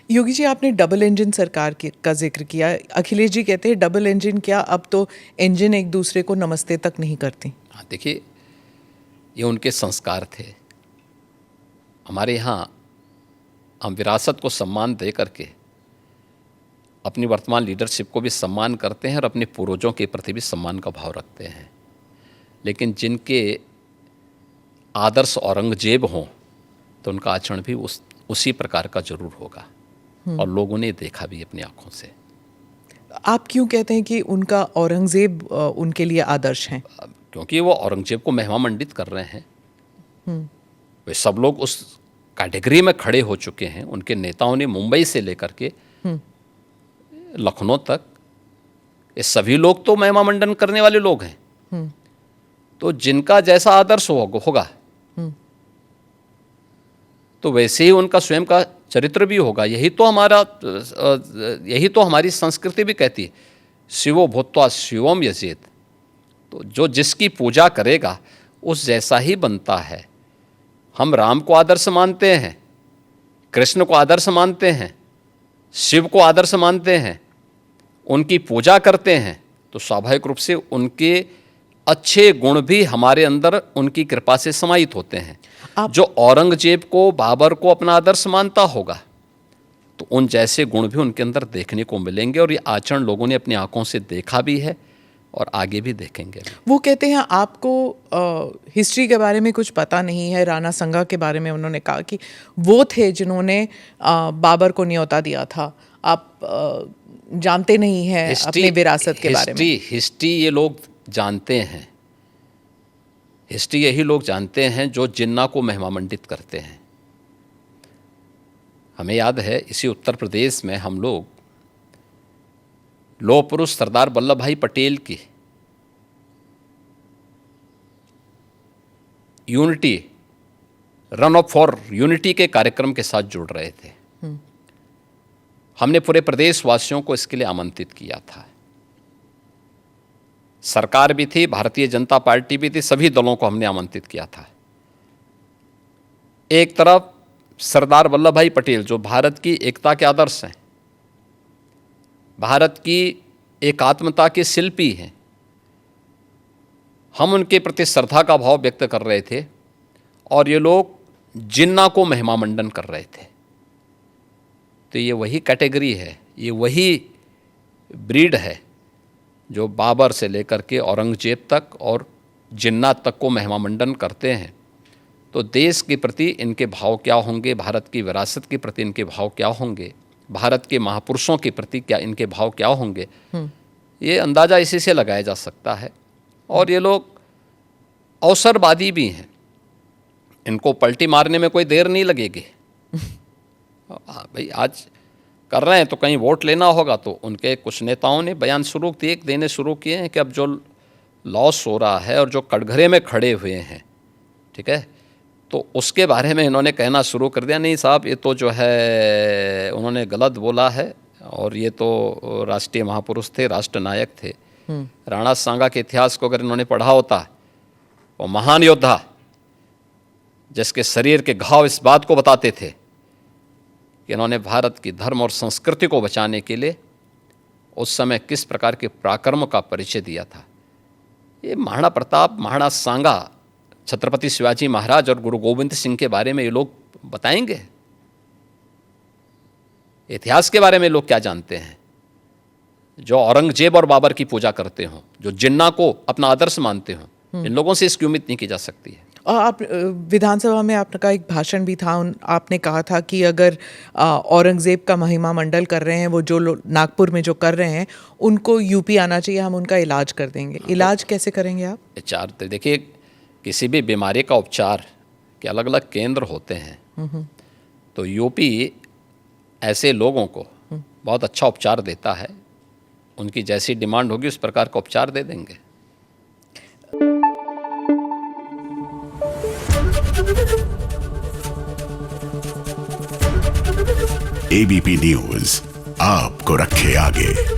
योगी जी, आपने double engine सरकार का जिक्र किया। अखिलेश जी कहते हैं डबल इंजन क्या, अब तो इंजन एक दूसरे को नमस्ते तक नहीं करती। हाँ, देखिए, ये उनके संस्कार थे। हमारे यहाँ हम विरासत को सम्मान दे करके अपनी वर्तमान लीडरशिप को भी सम्मान करते हैं और अपने पूर्वजों के प्रति भी सम्मान का भाव रखते हैं। लेकिन जिनके आदर्श औरंगजेब हों तो उनका आचरण भी उसी प्रकार का जरूर होगा, और लोगों ने देखा भी अपनी आंखों से। आप क्यों कहते हैं कि उनका औरंगजेब उनके लिए आदर्श हैं? क्योंकि वो औरंगजेब को महिमा मंडित कर रहे हैं। वे सब लोग उस कैटेगरी में खड़े हो चुके हैं। उनके नेताओं ने मुंबई से लेकर के लखनऊ तक, ये सभी लोग तो महिमा मंडन करने वाले लोग हैं। तो जिनका जैसा आदर्श होगा तो वैसे ही उनका स्वयं का चरित्र भी होगा। यही तो हमारी संस्कृति भी कहती है, शिवो भूत्वा शिवम यजेत। तो जो जिसकी पूजा करेगा उस जैसा ही बनता है। हम राम को आदर्श मानते हैं, कृष्ण को आदर्श मानते हैं, शिव को आदर्श मानते हैं, उनकी पूजा करते हैं, तो स्वाभाविक रूप से उनके अच्छे गुण भी हमारे अंदर उनकी कृपा से समाहित होते हैं। जो औरंगजेब को, बाबर को अपना आदर्श मानता होगा तो उन जैसे गुण भी उनके अंदर देखने को मिलेंगे, और ये आचरण लोगों ने अपनी आंखों से देखा भी है और आगे भी देखेंगे। वो कहते हैं आपको हिस्ट्री के बारे में कुछ पता नहीं है। राणा संगा के बारे में उन्होंने कहा कि वो थे जिन्होंने बाबर को न्योता दिया था। आप जानते नहीं हैं अपनी विरासत के बारे में। हिस्ट्री ये लोग जानते हैं। हिस्ट्री यही लोग जानते हैं जो जिन्ना को महिमा मंडित करते हैं। हमें याद है, इसी उत्तर प्रदेश में हम लोग लौह पुरुष सरदार वल्लभ भाई पटेल की unity, run up for unity के कार्यक्रम के साथ जुड़ रहे थे। हमने पूरे प्रदेश वासियों को इसके लिए आमंत्रित किया था। सरकार भी थी, भारतीय जनता पार्टी भी थी, सभी दलों को हमने आमंत्रित किया था। एक तरफ सरदार वल्लभ भाई पटेल जो भारत की एकता के आदर्श हैं, भारत की एकात्मता के शिल्पी हैं, हम उनके प्रति श्रद्धा का भाव व्यक्त कर रहे थे, और ये लोग जिन्ना को महिमा मंडन कर रहे थे। तो ये वही कैटेगरी है, ये वही ब्रीड है जो बाबर से लेकर के औरंगजेब तक और जिन्ना तक को महिमा मंडन करते हैं। तो देश के प्रति इनके भाव क्या होंगे, भारत की विरासत के प्रति इनके भाव क्या होंगे, भारत के महापुरुषों के प्रति क्या इनके भाव क्या होंगे, ये अंदाज़ा इसी से लगाया जा सकता है। और ये लोग अवसरवादी भी हैं, इनको पलटी मारने में कोई देर नहीं लगेगी। भाई आज कर रहे हैं तो कहीं वोट लेना होगा, तो उनके कुछ नेताओं ने बयान देने शुरू किए हैं कि अब जो लॉस हो रहा है और जो कटघरे में खड़े हुए हैं, ठीक है, तो उसके बारे में इन्होंने कहना शुरू कर दिया, नहीं साहब ये तो जो है उन्होंने गलत बोला है, और ये तो राष्ट्रीय महापुरुष थे, राष्ट्र नायक थे। राणा सांगा के इतिहास को अगर इन्होंने पढ़ा होता, वो महान योद्धा जिसके शरीर के घाव इस बात को बताते थे कि इन्होंने भारत की धर्म और संस्कृति को बचाने के लिए उस समय किस प्रकार के पराक्रम का परिचय दिया था। ये महाराणा प्रताप, महाराणा सांगा, छत्रपति शिवाजी महाराज और गुरु गोविंद सिंह के बारे में ये लोग बताएंगे। इतिहास के बारे में लोग क्या जानते हैं? जो औरंगजेब और बाबर की पूजा करते हों, जो जिन्ना को अपना आदर्श मानते हों, इन लोगों से इसकी उम्मीद नहीं की जा सकती है। और आप विधानसभा में आपका एक भाषण भी था, आपने कहा था कि अगर औरंगजेब का महिमा मंडल कर रहे हैं, वो जो नागपुर में जो कर रहे हैं, उनको यूपी आना चाहिए, हम उनका इलाज कर देंगे। इलाज कैसे करेंगे आप? उपचार तो देखिए, किसी भी बीमारी का उपचार के अलग अलग केंद्र होते हैं। तो यूपी ऐसे लोगों को बहुत अच्छा उपचार देता है। उनकी जैसी डिमांड होगी उस प्रकार का उपचार दे देंगे। एबीपी न्यूज़ आपको रखे आगे।